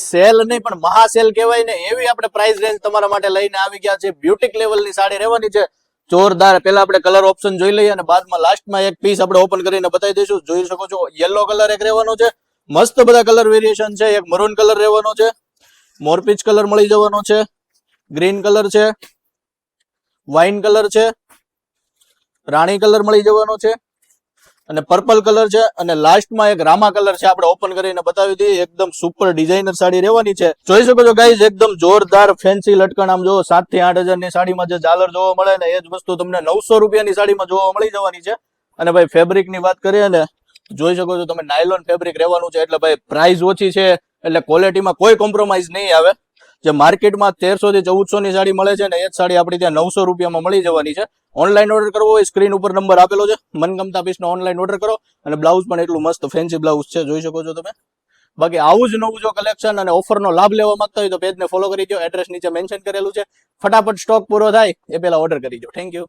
Cell નહીં પણ મહાસેલ કહેવાય ને એવી આપણે પ્રાઇસ રેન્જ તમારા માટે લઈને આવી ગયા છે. બ્યુટિક લેવલની સાડી રહેવાની છે, જોરદાર. પેલા આપણે કલર ઓપ્શન જોઈ લઈએ અને બાદમાં લાસ્ટમાં એક પીસ આપણે ઓપન કરીને બતાવી દઈશું. જોઈ શકો છો યલો કલર એક રહેવાનો છે, મસ્ત બધા કલર વેરિએશન છે. એક મરૂન કલર રહેવાનો છે, મોરપીચ કલર મળી જવાનો છે, ગ્રીન કલર છે, વાઇન કલર છે, રાણી કલર મળી જવાનો છે અને પર્પલ કલર છે અને લાસ્ટમાં એક રામા કલર છે. આપણે ઓપન કરીને બતાવી દઈએ. એકદમ સુપર ડિઝાઇનર સાડી રહેવાની છે. જોઈ શકો છો ગાઈઝ, એકદમ જોરદાર ફેન્સી લટકણ. આમ જો 7 થી 8 હજારની સાડીમાં જે ઝાલર જોવા મળે ને એ જ વસ્તુ તમને 900 રૂપિયાની સાડીમાં જોવા મળી જવાની છે. અને ભાઈ ફેબ્રિક ની વાત કરીએ ને, જોઈ શકો છો તમે નાયલોન ફેબ્રિક રહેવાનું છે. એટલે ભાઈ પ્રાઇસ ઓછી છે એટલે ક્વોલિટીમાં કોઈ કોમ્પ્રોમાઇઝ નહીં આવે. જે માર્કેટમાં 1300 થી 1400 ની સાડી મળે છે ને એ જ સાડી આપણી ત્યાં 900 રૂપિયામાં મળી જવાની છે. ઓનલાઈન ઓર્ડર કરવો હોય સ્ક્રીન ઉપર નંબર આપેલો છે, મનગમતા પીસનો ઓનલાઈન ઓર્ડર કરો. અને બ્લાઉઝ પણ એટલું મસ્ત ફેન્સી બ્લાઉઝ છે, જોઈ શકો છો તમે. બાકી આવું જ નવું જો કલેક્શન અને ઓફરનો લાભ લેવા માંગતા હોય તો પેજને ફોલો કરી દો. એડ્રેસ નીચે મેન્શન કરેલું છે. ફટાફટ સ્ટોક પૂરો થાય એ પહેલા ઓર્ડર કરી દો. Thank you.